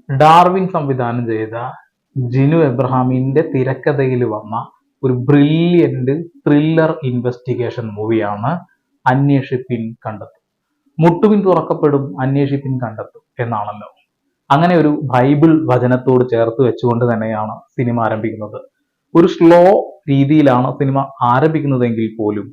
Darwin സംവിധാനം ചെയ്ത ജിനു എബ്രഹാമിന്റെ തിരക്കഥയിൽ വന്ന ഒരു ബ്രില്യന്റ് ത്രില്ലർ ഇൻവെസ്റ്റിഗേഷൻ മൂവിയാണ് അന്വേഷിപ്പിൻ കണ്ടെത്തും. മുട്ടുപിൻ തുറക്കപ്പെടും, അന്വേഷിപ്പിൻ കണ്ടെത്തും എന്നാണല്ലോ. അങ്ങനെ ഒരു ബൈബിൾ വചനത്തോട് ചേർത്ത് വെച്ചുകൊണ്ട് തന്നെയാണ് സിനിമ ആരംഭിക്കുന്നത്. ഒരു സ്ലോ രീതിയിലാണ് സിനിമ ആരംഭിക്കുന്നതെങ്കിൽ പോലും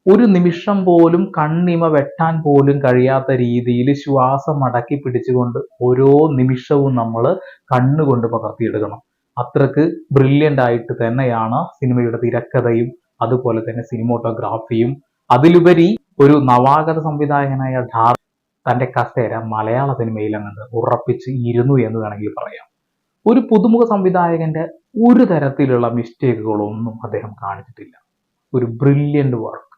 ഒരു നിമിഷം പോലും കണ്ണിമ വെട്ടാൻ പോലും കഴിയാത്ത രീതിയിൽ ശ്വാസം അടക്കി പിടിച്ചുകൊണ്ട് ഓരോ നിമിഷവും നമ്മൾ കണ്ണുകൊണ്ട് പകർത്തിയെടുക്കണം. അത്രക്ക് ബ്രില്യൻ്റ് ആയിട്ട് തന്നെയാണ് സിനിമയുടെ തിരക്കഥയും അതുപോലെ തന്നെ സിനിമോട്ടോഗ്രാഫിയും. അതിലുപരി ഒരു നവാഗത സംവിധായകനായ തന്റെ കസേര മലയാള സിനിമയിൽ അങ്ങ് ഉറപ്പിച്ച് ഇരുന്നു എന്ന് വേണമെങ്കിൽ പറയാം. ഒരു പുതുമുഖ സംവിധായകന്റെ ഒരു തരത്തിലുള്ള മിസ്റ്റേക്കുകളൊന്നും അദ്ദേഹം കാണിച്ചിട്ടില്ല. ഒരു ബ്രില്യൻ്റ് വർക്ക്.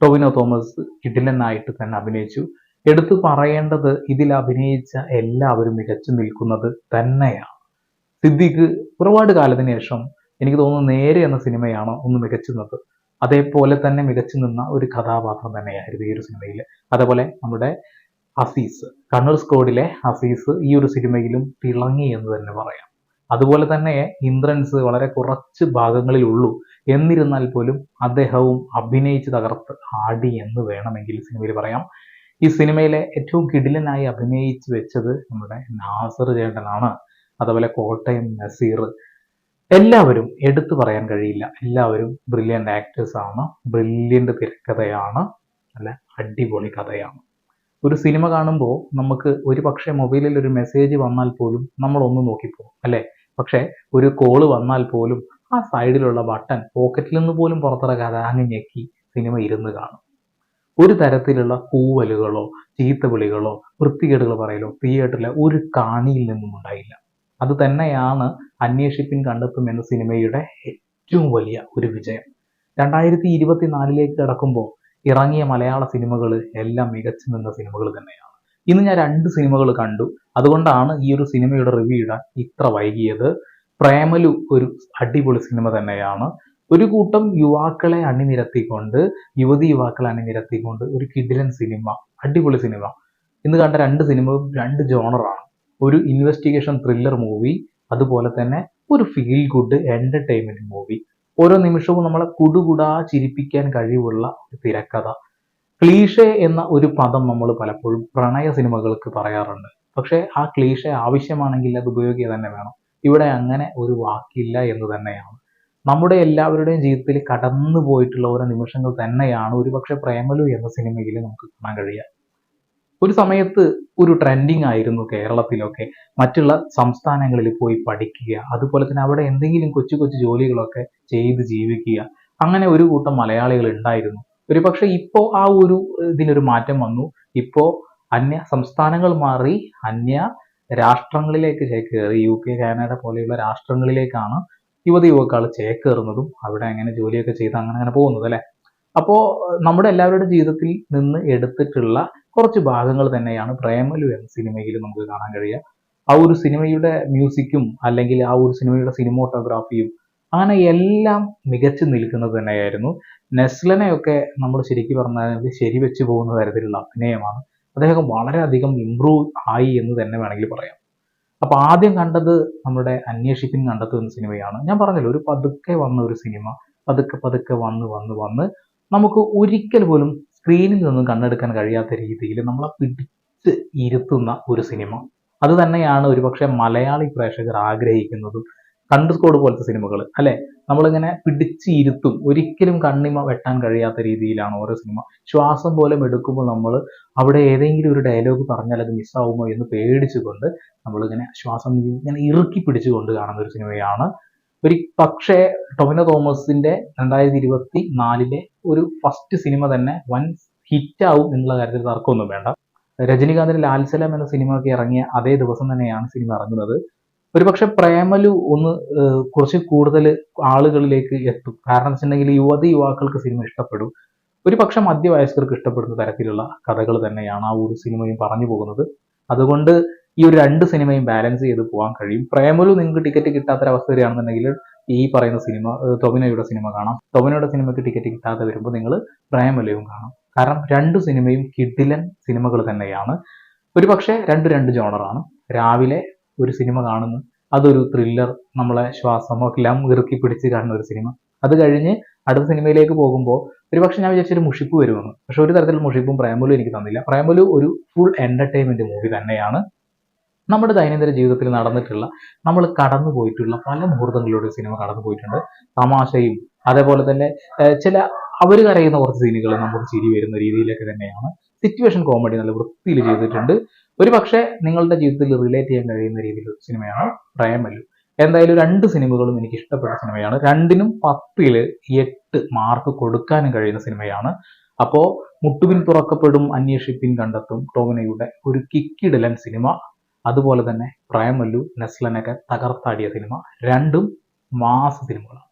ടൊവിനോ തോമസ് കിടിലനായിട്ട് തന്നെ അഭിനയിച്ചു. എടുത്തു പറയേണ്ടത് ഇതിൽ അഭിനയിച്ച എല്ലാവരും മികച്ചു നിൽക്കുന്നത് തന്നെയാണ്. സിദ്ദിഖ് ഒരുപാട് കാലത്തിന് ശേഷം എനിക്ക് തോന്നുന്നു നേരെ എന്ന സിനിമയാണ് ഒന്ന് മികച്ചു നിന്നത്. അതേപോലെ തന്നെ മികച്ചു നിന്ന ഒരു കഥാപാത്രം തന്നെയായിരുന്നു ഈ ഒരു സിനിമയിൽ. അതേപോലെ നമ്മുടെ അസീസ്, കണ്ണൂർ സ്ക്വാഡിലെ അസീസ് ഈ ഒരു സിനിമയിലും തിളങ്ങി എന്ന് തന്നെ പറയാം. അതുപോലെ തന്നെ ഇന്ദ്രൻസ് വളരെ കുറച്ച് ഭാഗങ്ങളിലുള്ളൂ, എന്നിരുന്നാൽ പോലും അദ്ദേഹവും അഭിനയിച്ച് തകർത്ത് ആടി എന്ന് വേണമെങ്കിൽ സിനിമയിൽ പറയാം. ഈ സിനിമയിലെ ഏറ്റവും കിടിലനായി അഭിനയിച്ച് വെച്ചത് നമ്മുടെ നാസർ ചേട്ടനാണ്. അതുപോലെ കോട്ടയം നസീർ, എല്ലാവരും എടുത്തു പറയാൻ കഴിയില്ല. എല്ലാവരും ബ്രില്യൻ്റ് ആക്ടേഴ്സ് ആണ്. ബ്രില്യൻ്റ് തിരക്കഥയാണ്, നല്ല അടിപൊളി കഥയാണ്. ഒരു സിനിമ കാണുമ്പോൾ നമുക്ക് ഒരു പക്ഷേ മൊബൈലിൽ ഒരു മെസ്സേജ് വന്നാൽ പോലും നമ്മൾ ഒന്ന് നോക്കിപ്പോകും അല്ലെ. പക്ഷെ ഒരു കോള് വന്നാൽ പോലും ആ സൈഡിലുള്ള ബട്ടൺ പോക്കറ്റിൽ നിന്ന് പോലും പുറത്തിറക്കാതെ അങ്ങ് ഞെക്കി സിനിമ ഇരുന്ന് കാണും. ഒരു തരത്തിലുള്ള കൂവലുകളോ ചീത്തവിളികളോ വൃത്തികേടുകൾ പറയലോ തിയേറ്ററിലെ ഒരു കാണിയിൽ നിന്നും ഉണ്ടായില്ല. അത് തന്നെയാണ് അന്വേഷിപ്പിൻ കണ്ടെത്തും എന്ന സിനിമയുടെ ഏറ്റവും വലിയ ഒരു വിജയം. 2024 കടക്കുമ്പോൾ ഇറങ്ങിയ മലയാള സിനിമകൾ എല്ലാം മികച്ചു നിന്ന സിനിമകൾ തന്നെയാണ്. ഇന്ന് ഞാൻ 2 സിനിമകൾ കണ്ടു. അതുകൊണ്ടാണ് ഈ ഒരു സിനിമയുടെ റിവ്യൂ ഇടാൻ ഇത്ര വൈകിയത്. പ്രേമലു ഒരു അടിപൊളി സിനിമ തന്നെയാണ്. ഒരു കൂട്ടം യുവാക്കളെ അണിനിരത്തിക്കൊണ്ട്, യുവാക്കളെ അണിനിരത്തിക്കൊണ്ട് ഒരു കിടിലൻ സിനിമ, അടിപൊളി സിനിമ. ഇന്ന് കണ്ട 2 സിനിമയും 2 ജോണറാണ്. ഒരു ഇൻവെസ്റ്റിഗേഷൻ ത്രില്ലർ മൂവി, അതുപോലെ തന്നെ ഒരു ഫീൽ ഗുഡ് എന്റർടൈൻമെന്റ് മൂവി. ഓരോ നിമിഷവും നമ്മളെ കുടുകുടാ ചിരിപ്പിക്കാൻ കഴിവുള്ള ഒരു തിരക്കഥ. ക്ലീഷേ എന്ന ഒരു പദം നമ്മൾ പലപ്പോഴും പ്രണയ സിനിമകൾക്ക് പറയാറുണ്ട്. പക്ഷെ ആ ക്ലീഷേ ആവശ്യമാണെങ്കിൽ അത് ഉപയോഗിക്കുക തന്നെ വേണം. ഇവിടെ അങ്ങനെ ഒരു വാക്കില്ല എന്ന് തന്നെയാണ്. നമ്മുടെ എല്ലാവരുടെയും ജീവിതത്തിൽ കടന്നു പോയിട്ടുള്ള ഓരോ നിമിഷങ്ങൾ തന്നെയാണ് ഒരുപക്ഷെ പ്രേമലു എന്ന സിനിമയിൽ നമുക്ക് കാണാൻ കഴിയുക. ഒരു സമയത്ത് ഒരു ട്രെൻഡിങ് ആയിരുന്നു കേരളത്തിലൊക്കെ മറ്റുള്ള സംസ്ഥാനങ്ങളിൽ പോയി പഠിക്കുക, അതുപോലെ തന്നെ അവിടെ എന്തെങ്കിലും കൊച്ചു കൊച്ചു ജോലികളൊക്കെ ചെയ്ത് ജീവിക്കുക. അങ്ങനെ ഒരു കൂട്ടം മലയാളികൾ ഉണ്ടായിരുന്നു. ഒരുപക്ഷെ ഇപ്പോൾ ആ ഒരു ഇതിനൊരു മാറ്റം വന്നു. ഇപ്പോൾ അന്യ സംസ്ഥാനങ്ങൾ മാറി അന്യ രാഷ്ട്രങ്ങളിലേക്ക് ചേക്കേറി, UK, കാനഡ പോലെയുള്ള രാഷ്ട്രങ്ങളിലേക്കാണ് യുവക്കാൾ ചേക്കേറുന്നതും അവിടെ അങ്ങനെ ജോലിയൊക്കെ ചെയ്ത് അങ്ങനെ പോകുന്നത് അല്ലെ. അപ്പോൾ നമ്മുടെ എല്ലാവരുടെ ജീവിതത്തിൽ നിന്ന് എടുത്തിട്ടുള്ള കുറച്ച് ഭാഗങ്ങൾ തന്നെയാണ് പ്രേമലു എന്ന സിനിമയിൽ നമുക്ക് കാണാൻ കഴിയുക. ആ ഒരു സിനിമയുടെ മ്യൂസിക്കും അല്ലെങ്കിൽ ആ ഒരു സിനിമയുടെ സിനിമോട്ടോഗ്രാഫിയും അങ്ങനെ എല്ലാം മികച്ചു നിൽക്കുന്നത് തന്നെയായിരുന്നു. നെസ്ലനെയൊക്കെ നമ്മൾ ശരിക്കും പറഞ്ഞാൽ ശരിവെച്ച് പോകുന്ന തരത്തിലുള്ള അഭിനയമാണ്. അദ്ദേഹം വളരെയധികം ഇമ്പ്രൂവ് ആയി എന്ന് തന്നെ വേണമെങ്കിൽ പറയാം. അപ്പൊ ആദ്യം കണ്ടത് നമ്മുടെ അന്വേഷിപ്പിൻ കണ്ടെത്തും എന്ന സിനിമയാണ്. ഞാൻ പറഞ്ഞല്ലോ, ഒരു പതുക്കെ വന്ന ഒരു സിനിമ, പതുക്കെ പതുക്കെ വന്ന് നമുക്ക് ഒരിക്കൽ പോലും സ്ക്രീനിൽ നിന്നും കണ്ണെടുക്കാൻ കഴിയാത്ത രീതിയിൽ നമ്മളെ പിടിച്ച് ഇരുത്തുന്ന ഒരു സിനിമ. അത് തന്നെയാണ് ഒരുപക്ഷെ മലയാളി പ്രേക്ഷകർ ആഗ്രഹിക്കുന്നതും. കണ്ണൂർ സ്ക്വാഡ് പോലത്തെ സിനിമകൾ അല്ലെ, നമ്മളിങ്ങനെ പിടിച്ച് ഇരുത്തും. ഒരിക്കലും കണ്ണിമ വെട്ടാൻ കഴിയാത്ത രീതിയിലാണ് ഓരോ സിനിമ. ശ്വാസം പോലും എടുക്കുമ്പോൾ നമ്മൾ അവിടെ ഏതെങ്കിലും ഒരു ഡയലോഗ് പറഞ്ഞാൽ അത് മിസ്സാവുമോ എന്ന് പേടിച്ചുകൊണ്ട് നമ്മളിങ്ങനെ ശ്വാസം ഇങ്ങനെ ഇറുക്കി പിടിച്ചുകൊണ്ട് കാണുന്ന ഒരു സിനിമയാണ്. പക്ഷേ ടൊവിനോ തോമസിന്റെ 2024 ഒരു ഫസ്റ്റ് സിനിമ തന്നെ വൻ ഹിറ്റ് ആവും എന്നുള്ള കാര്യത്തിൽ തർക്കമൊന്നും വേണ്ട. രജനികാന്തിന്റെ ലാൽസലം എന്ന സിനിമ ഒക്കെ ഇറങ്ങിയ അതേ ദിവസം തന്നെയാണ് സിനിമ ഇറങ്ങുന്നത്. ഒരുപക്ഷെ പ്രേമലു ഒന്ന് കുറച്ച് കൂടുതൽ ആളുകളിലേക്ക് എത്തും. കാരണം വെച്ചിട്ടുണ്ടെങ്കിൽ യുവാക്കൾക്ക് സിനിമ ഇഷ്ടപ്പെടും. ഒരുപക്ഷെ മധ്യവയസ്കർക്ക് ഇഷ്ടപ്പെടുന്ന തരത്തിലുള്ള കഥകൾ തന്നെയാണ് ആ ഒരു സിനിമയും പറഞ്ഞു പോകുന്നത്. അതുകൊണ്ട് ഈ ഒരു 2 സിനിമയും ബാലൻസ് ചെയ്ത് പോകാൻ കഴിയും. പ്രേമലു നിങ്ങൾക്ക് ടിക്കറ്റ് കിട്ടാത്തൊരവസ്ഥ വരികയാണെന്നുണ്ടെങ്കിൽ ഈ പറയുന്ന സിനിമ, ടൊവിനോയുടെ സിനിമ കാണാം. ടൊവിനോയുടെ സിനിമയ്ക്ക് ടിക്കറ്റ് കിട്ടാതെ വരുമ്പോൾ നിങ്ങൾ പ്രേമലുവും കാണാം. കാരണം 2 സിനിമയും കിടിലൻ സിനിമകൾ തന്നെയാണ്. ഒരുപക്ഷെ 2 ജോണറാണ്. രാവിലെ ഒരു സിനിമ കാണുന്നു, അതൊരു ത്രില്ലർ, നമ്മളെ ശ്വാസമെല്ലാം ഇറുക്കി പിടിച്ച് കാണുന്ന ഒരു സിനിമ. അത് കഴിഞ്ഞ് അടുത്ത സിനിമയിലേക്ക് പോകുമ്പോൾ ഒരുപക്ഷെ ഞാൻ വിചാരിച്ചൊരു മുഷിപ്പ് വരുമെന്ന്. പക്ഷെ ഒരു തരത്തിലുള്ള മുഷിപ്പും പ്രേമലു എനിക്ക് തന്നില്ല. പ്രേമലു ഒരു ഫുൾ എന്റർടൈൻമെന്റ് മൂവി തന്നെയാണ്. നമ്മുടെ ദൈനംദിന ജീവിതത്തിൽ നടന്നിട്ടുള്ള, നമ്മൾ കടന്നു പോയിട്ടുള്ള പല മുഹൂർത്തങ്ങളിലൂടെ സിനിമ കടന്നു പോയിട്ടുണ്ട്. തമാശയും അതേപോലെ തന്നെ ചില അവർ കരയുന്ന കുറച്ച് സീനുകൾ നമുക്ക് ചിരി വരുന്ന രീതിയിലൊക്കെ തന്നെയാണ്. സിറ്റുവേഷൻ കോമഡി നല്ല വൃത്തിയിൽ ചെയ്തിട്ടുണ്ട്. ഒരു പക്ഷേ നിങ്ങളുടെ ജീവിതത്തിൽ റിലേറ്റ് ചെയ്യാൻ കഴിയുന്ന രീതിയിലുള്ള സിനിമയാണ് പ്രേമലു. എന്തായാലും 2 സിനിമകളും എനിക്ക് ഇഷ്ടപ്പെട്ട സിനിമയാണ്. രണ്ടിനും 10ൽ 8 മാർക്ക് കൊടുക്കാനും കഴിയുന്ന സിനിമയാണ്. അപ്പോൾ മുട്ടുപിൻ തുറക്കപ്പെടും, അന്വേഷിപ്പിൻ കണ്ടെത്തും, ടോവിനോയുടെ ഒരു കിക്കിടിലൻ സിനിമ. അതുപോലെ തന്നെ പ്രേമലു, നെസ്ലനൊക്കെ തകർത്താടിയ സിനിമ. രണ്ടും മാസ് സിനിമകളാണ്.